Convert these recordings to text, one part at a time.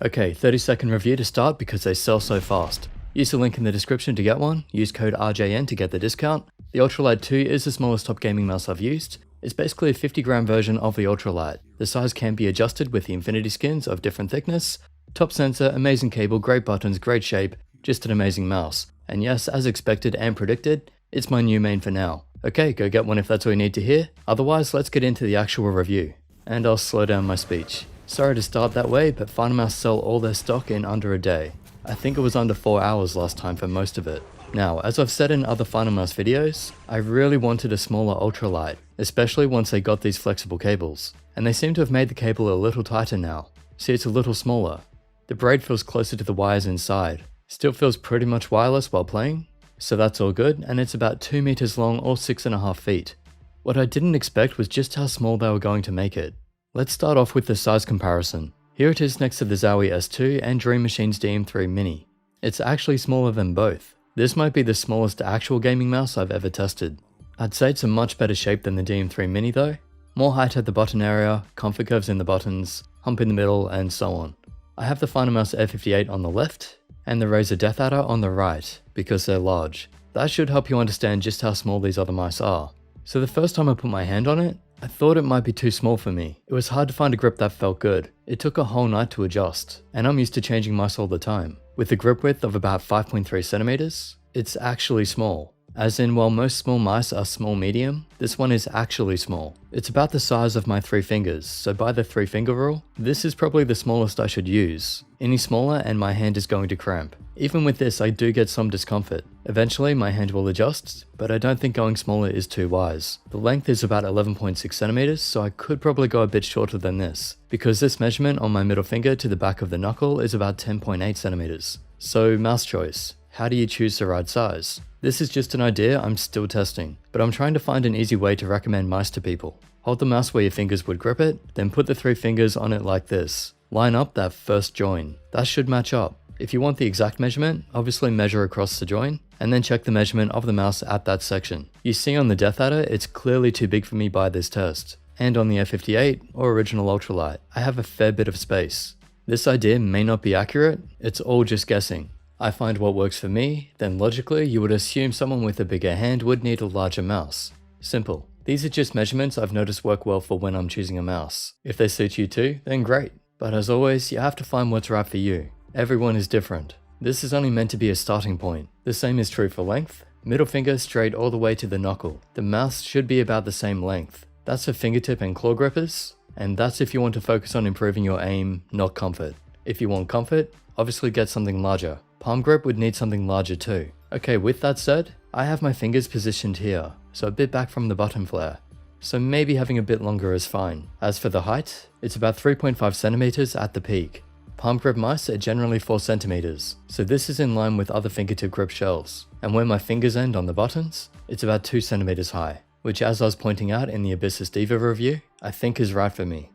Okay, 30-second review to start because they sell so fast. Use the link in the description to get one, use code RJN to get the discount. The Ultralight 2 is the smallest top gaming mouse I've used. It's basically a 50-gram version of the Ultralight. The size can be adjusted with the infinity skins of different thickness. Top sensor, amazing cable, great buttons, great shape, just an amazing mouse. And yes, as expected and predicted, it's my new main for now. Okay, go get one if that's all you need to hear. Otherwise, let's get into the actual review. And I'll slow down my speech. Sorry to start that way, but Finalmouse sell all their stock in under a day. I think it was under 4 hours last time for most of it. Now, as I've said in other Finalmouse videos, I really wanted a smaller Ultralight, especially once they got these flexible cables. And they seem to have made the cable a little tighter now. See, it's a little smaller. The braid feels closer to the wires inside. Still feels pretty much wireless while playing, so that's all good, and it's about 2 meters long or 6.5 feet. What I didn't expect was just how small they were going to make it. Let's start off with the size comparison. Here it is next to the Zowie S2 and Dream Machine's DM3 Mini. It's actually smaller than both. This might be the smallest actual gaming mouse I've ever tested. I'd say it's a much better shape than the DM3 Mini though. More height at the button area, comfort curves in the buttons, hump in the middle, and so on. I have the Finalmouse Air58 on the left, and the Razer Death Adder on the right, because they're large. That should help you understand just how small these other mice are. So the first time I put my hand on it, I thought it might be too small for me. It was hard to find a grip that felt good. It took a whole night to adjust, and I'm used to changing mice all the time. With a grip width of about 5.3 centimeters, it's actually small. As in, while most small mice are small medium, this one is actually small. It's about the size of my 3 fingers, so by the 3-finger rule, this is probably the smallest I should use. Any smaller and my hand is going to cramp. Even with this, I do get some discomfort. Eventually, my hand will adjust, but I don't think going smaller is too wise. The length is about 11.6 centimeters, so I could probably go a bit shorter than this, because this measurement on my middle finger to the back of the knuckle is about 10.8 centimeters. So, mouse choice. How do you choose the right size? This is just an idea I'm still testing, but I'm trying to find an easy way to recommend mice to people. Hold the mouse where your fingers would grip it, then put the 3 fingers on it like this. Line up that first join. That should match up. If you want the exact measurement, obviously measure across the join, and then check the measurement of the mouse at that section. You see on the Death Adder, it's clearly too big for me by this test. And on the Air58, or original Ultralight, I have a fair bit of space. This idea may not be accurate, it's all just guessing. I find what works for me, then logically you would assume someone with a bigger hand would need a larger mouse. Simple. These are just measurements I've noticed work well for when I'm choosing a mouse. If they suit you too, then great. But as always, you have to find what's right for you. Everyone is different. This is only meant to be a starting point. The same is true for length. Middle finger straight all the way to the knuckle. The mouse should be about the same length. That's for fingertip and claw grippers, and that's if you want to focus on improving your aim, not comfort. If you want comfort, obviously get something larger. Palm grip would need something larger too. Okay, with that said, I have my fingers positioned here, so a bit back from the button flare. So maybe having a bit longer is fine. As for the height, it's about 3.5 centimeters at the peak. Palm grip mice are generally 4 centimeters, so this is in line with other fingertip grip shells. And where my fingers end on the buttons, it's about 2 centimeters high, which as I was pointing out in the Abyssus Diva review, I think is right for me.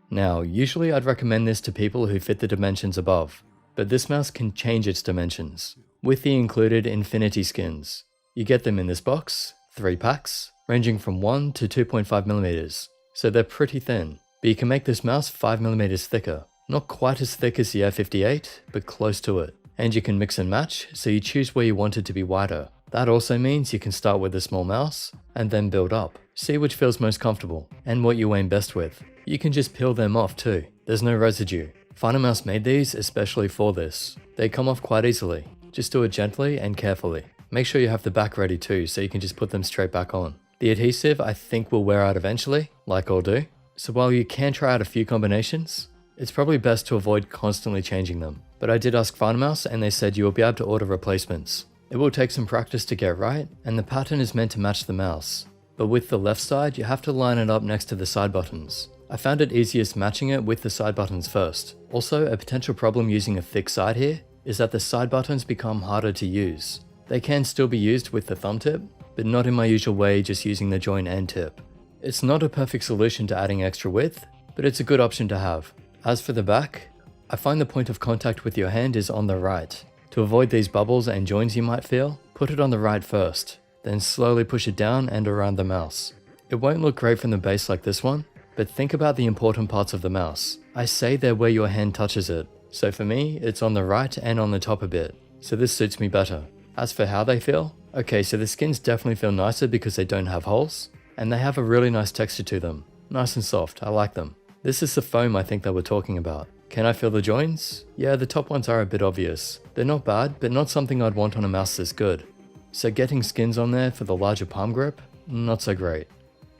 Now, usually I'd recommend this to people who fit the dimensions above, but this mouse can change its dimensions, with the included infinity skins. You get them in this box, 3 packs, ranging from 1 to 2.5 millimeters, so they're pretty thin, but you can make this mouse 5 millimeters thicker. Not quite as thick as the Air58, but close to it. And you can mix and match, so you choose where you want it to be wider. That also means you can start with a small mouse, and then build up. See which feels most comfortable, and what you aim best with. You can just peel them off too, there's no residue. Finalmouse made these especially for this. They come off quite easily. Just do it gently and carefully. Make sure you have the back ready too, so you can just put them straight back on. The adhesive I think will wear out eventually, like all do. So while you can try out a few combinations, it's probably best to avoid constantly changing them. But I did ask Finalmouse and they said you will be able to order replacements. It will take some practice to get right, and the pattern is meant to match the mouse. But with the left side, you have to line it up next to the side buttons. I found it easiest matching it with the side buttons first. Also, a potential problem using a thick side here is that the side buttons become harder to use. They can still be used with the thumb tip, but not in my usual way just using the join end tip. It's not a perfect solution to adding extra width, but it's a good option to have. As for the back, I find the point of contact with your hand is on the right. To avoid these bubbles and joins you might feel, put it on the right first, then slowly push it down and around the mouse. It won't look great from the base like this one, but think about the important parts of the mouse. I say they're where your hand touches it. So for me, it's on the right and on the top a bit, so this suits me better. As for how they feel, okay, so the skins definitely feel nicer because they don't have holes, and they have a really nice texture to them. Nice and soft, I like them. This is the foam I think they were talking about. Can I feel the joins? Yeah, the top ones are a bit obvious. They're not bad, but not something I'd want on a mouse this good. So getting skins on there for the larger palm grip? Not so great.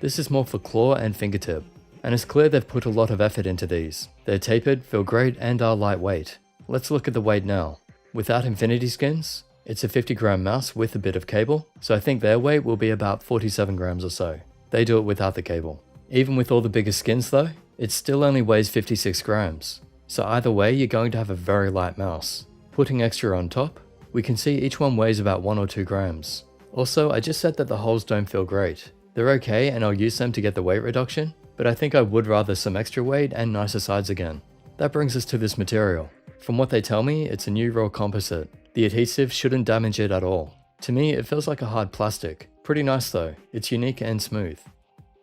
This is more for claw and fingertip. And it's clear they've put a lot of effort into these. They're tapered, feel great, and are lightweight. Let's look at the weight now. Without infinity skins, it's a 50-gram mouse with a bit of cable, so I think their weight will be about 47 grams or so. They do it without the cable. Even with all the bigger skins though, it still only weighs 56 grams. So either way, you're going to have a very light mouse. Putting extra on top, we can see each one weighs about 1 or 2 grams. Also, I just said that the holes don't feel great. They're okay and I'll use them to get the weight reduction, but I think I would rather some extra weight and nicer sides again. That brings us to this material. From what they tell me, it's a new raw composite. The adhesive shouldn't damage it at all. To me, it feels like a hard plastic. Pretty nice though, it's unique and smooth.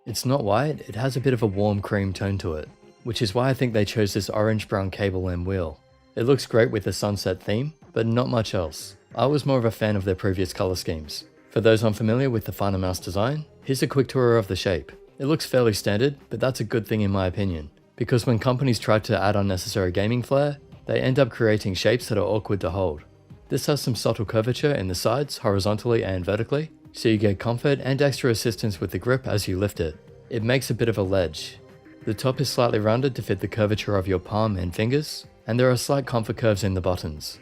It's not white, it has a bit of a warm cream tone to it, which is why I think they chose this orange-brown cable and wheel. It looks great with the sunset theme, but not much else. I was more of a fan of their previous color schemes. For those unfamiliar with the Finalmouse design, here's a quick tour of the shape. It looks fairly standard, but that's a good thing in my opinion, because when companies try to add unnecessary gaming flair, they end up creating shapes that are awkward to hold. This has some subtle curvature in the sides, horizontally and vertically, so you get comfort and extra assistance with the grip as you lift it. It makes a bit of a ledge. The top is slightly rounded to fit the curvature of your palm and fingers, and there are slight comfort curves in the buttons.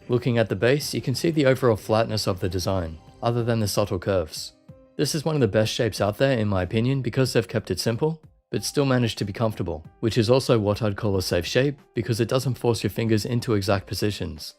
Looking at the base, you can see the overall flatness of the design, other than the subtle curves. This is one of the best shapes out there in my opinion because they've kept it simple, but still managed to be comfortable, which is also what I'd call a safe shape because it doesn't force your fingers into exact positions.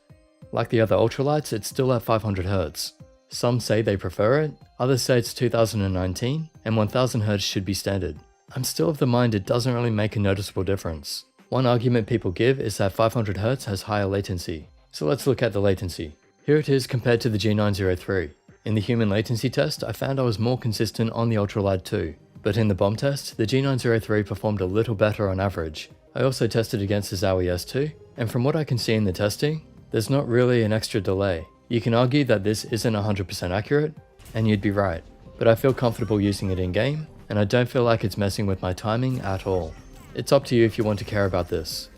Like the other ultralights, it's still at 500 Hz. Some say they prefer it, others say it's 2019 and 1000 Hz should be standard. I'm still of the mind it doesn't really make a noticeable difference. One argument people give is that 500 Hz has higher latency. So let's look at the latency. Here it is compared to the G903. In the human latency test, I found I was more consistent on the Ultralight 2, but in the bomb test, the G903 performed a little better on average. I also tested against the Zowie S2, and from what I can see in the testing, there's not really an extra delay. You can argue that this isn't 100% accurate, and you'd be right, but I feel comfortable using it in game, and I don't feel like it's messing with my timing at all. It's up to you if you want to care about this.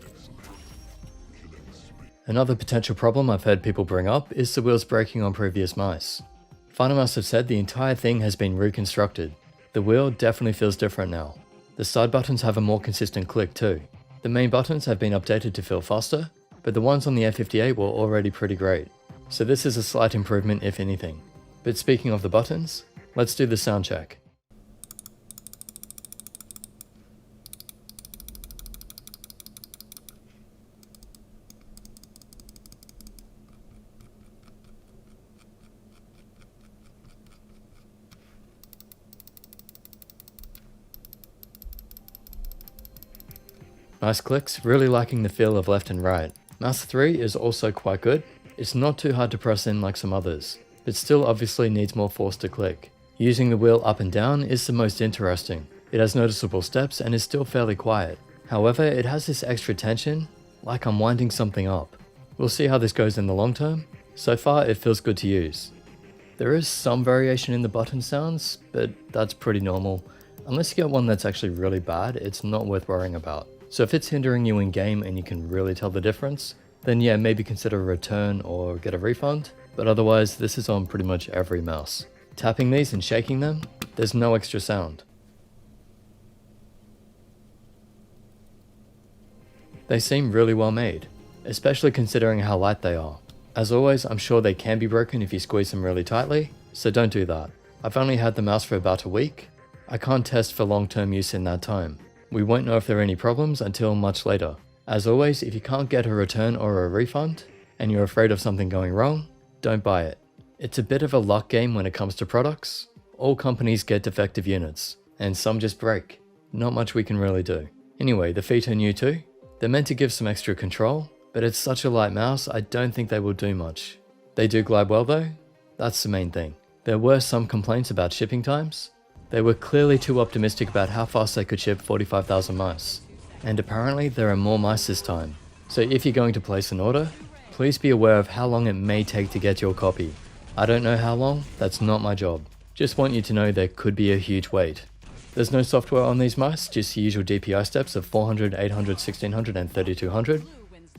Another potential problem I've heard people bring up is the wheels breaking on previous mice. Finalmouse have said the entire thing has been reconstructed. The wheel definitely feels different now. The side buttons have a more consistent click too. The main buttons have been updated to feel faster, but the ones on the F58 were already pretty great. So this is a slight improvement if anything. But speaking of the buttons, let's do the sound check. Nice clicks, really liking the feel of left and right. Mouse 3 is also quite good. It's not too hard to press in like some others, but still obviously needs more force to click. Using the wheel up and down is the most interesting. It has noticeable steps and is still fairly quiet. However, it has this extra tension, like I'm winding something up. We'll see how this goes in the long term. So far, it feels good to use. There is some variation in the button sounds, but that's pretty normal. Unless you get one that's actually really bad, it's not worth worrying about. So if it's hindering you in game and you can really tell the difference, then yeah, maybe consider a return or get a refund, but otherwise this is on pretty much every mouse. Tapping these and shaking them, there's no extra sound. They seem really well made, especially considering how light they are. As always, I'm sure they can be broken if you squeeze them really tightly, so don't do that. I've only had the mouse for about a week. I can't test for long-term use in that time. We won't know if there are any problems until much later. As always, if you can't get a return or a refund, and you're afraid of something going wrong, don't buy it. It's a bit of a luck game when it comes to products. All companies get defective units, and some just break. Not much we can really do. Anyway, the feet are new too. They're meant to give some extra control, but it's such a light mouse, I don't think they will do much. They do glide well though, that's the main thing. There were some complaints about shipping times. They were clearly too optimistic about how fast they could ship 45,000 mice. And apparently there are more mice this time. So if you're going to place an order, please be aware of how long it may take to get your copy. I don't know how long, that's not my job. Just want you to know there could be a huge wait. There's no software on these mice, just the usual DPI steps of 400, 800, 1600 and 3200.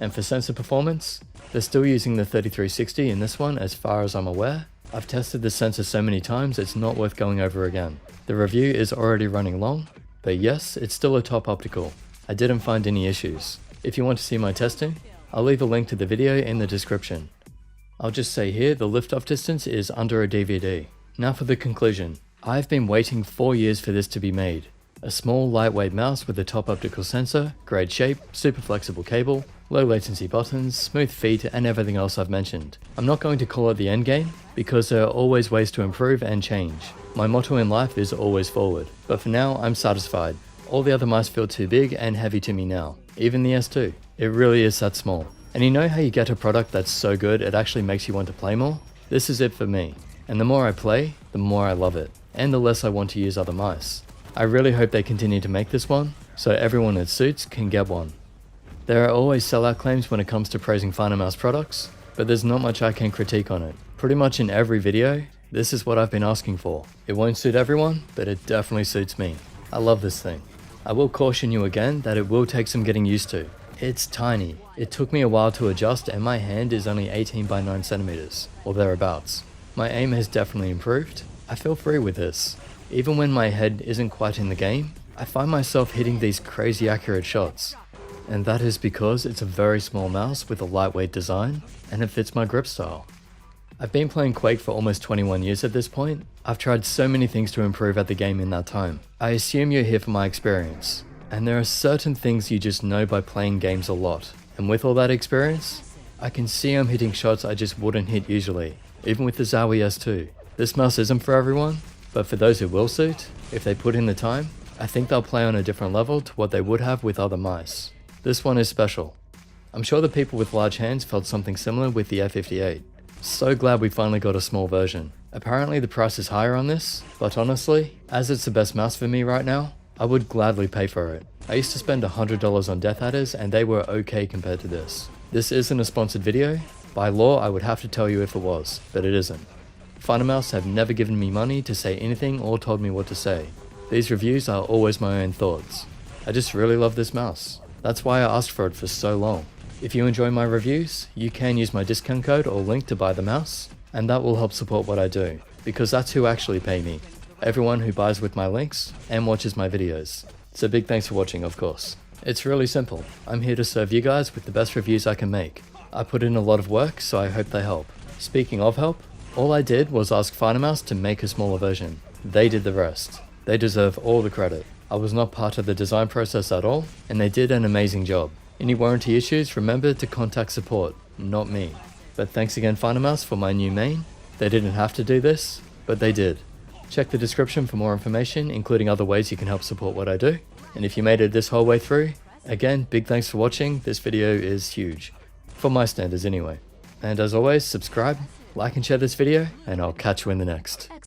And for sensor performance, they're still using the 3360 in this one as far as I'm aware. I've tested the sensor so many times it's not worth going over again. The review is already running long, but yes, it's still a top optical. I didn't find any issues. If you want to see my testing, I'll leave a link to the video in the description. I'll just say here the lift-off distance is under a DVD. Now for the conclusion. I've been waiting 4 years for this to be made. A small lightweight mouse with a top optical sensor, great shape, super flexible cable, low latency buttons, smooth feet and everything else I've mentioned. I'm not going to call it the end game because there are always ways to improve and change. My motto in life is always forward, but for now I'm satisfied. All the other mice feel too big and heavy to me now, even the S2. It really is that small. And you know how you get a product that's so good it actually makes you want to play more? This is it for me. And the more I play, the more I love it, and the less I want to use other mice. I really hope they continue to make this one, so everyone it suits can get one. There are always sellout claims when it comes to praising Finalmouse products, but there's not much I can critique on it. Pretty much in every video, this is what I've been asking for. It won't suit everyone, but it definitely suits me. I love this thing. I will caution you again that it will take some getting used to. It's tiny. It took me a while to adjust and my hand is only 18 by 9 centimeters, or thereabouts. My aim has definitely improved. I feel free with this. Even when my head isn't quite in the game, I find myself hitting these crazy accurate shots. And that is because it's a very small mouse with a lightweight design, and it fits my grip style. I've been playing Quake for almost 21 years at this point. I've tried so many things to improve at the game in that time. I assume you're here for my experience. And there are certain things you just know by playing games a lot. And with all that experience, I can see I'm hitting shots I just wouldn't hit usually, even with the Zowie S2. This mouse isn't for everyone, but for those who will suit, if they put in the time, I think they'll play on a different level to what they would have with other mice. This one is special. I'm sure the people with large hands felt something similar with the F58. So glad we finally got a small version. Apparently the price is higher on this, but honestly, as it's the best mouse for me right now, I would gladly pay for it. I used to spend $100 on Death Adders and they were okay compared to this. This isn't a sponsored video. By law, I would have to tell you if it was, but it isn't. Finalmouse have never given me money to say anything or told me what to say. These reviews are always my own thoughts. I just really love this mouse. That's why I asked for it for so long. If you enjoy my reviews, you can use my discount code or link to buy the mouse, and that will help support what I do, because that's who actually pay me. Everyone who buys with my links and watches my videos. So big thanks for watching, of course. It's really simple. I'm here to serve you guys with the best reviews I can make. I put in a lot of work, so I hope they help. Speaking of help, all I did was ask Finalmouse to make a smaller version. They did the rest. They deserve all the credit. I was not part of the design process at all, and they did an amazing job. Any warranty issues, remember to contact support, not me. But thanks again Finalmouse for my new main. They didn't have to do this, but they did. Check the description for more information, including other ways you can help support what I do. And if you made it this whole way through, again, big thanks for watching. This video is huge. For my standards anyway. And as always, subscribe, like and share this video, and I'll catch you in the next.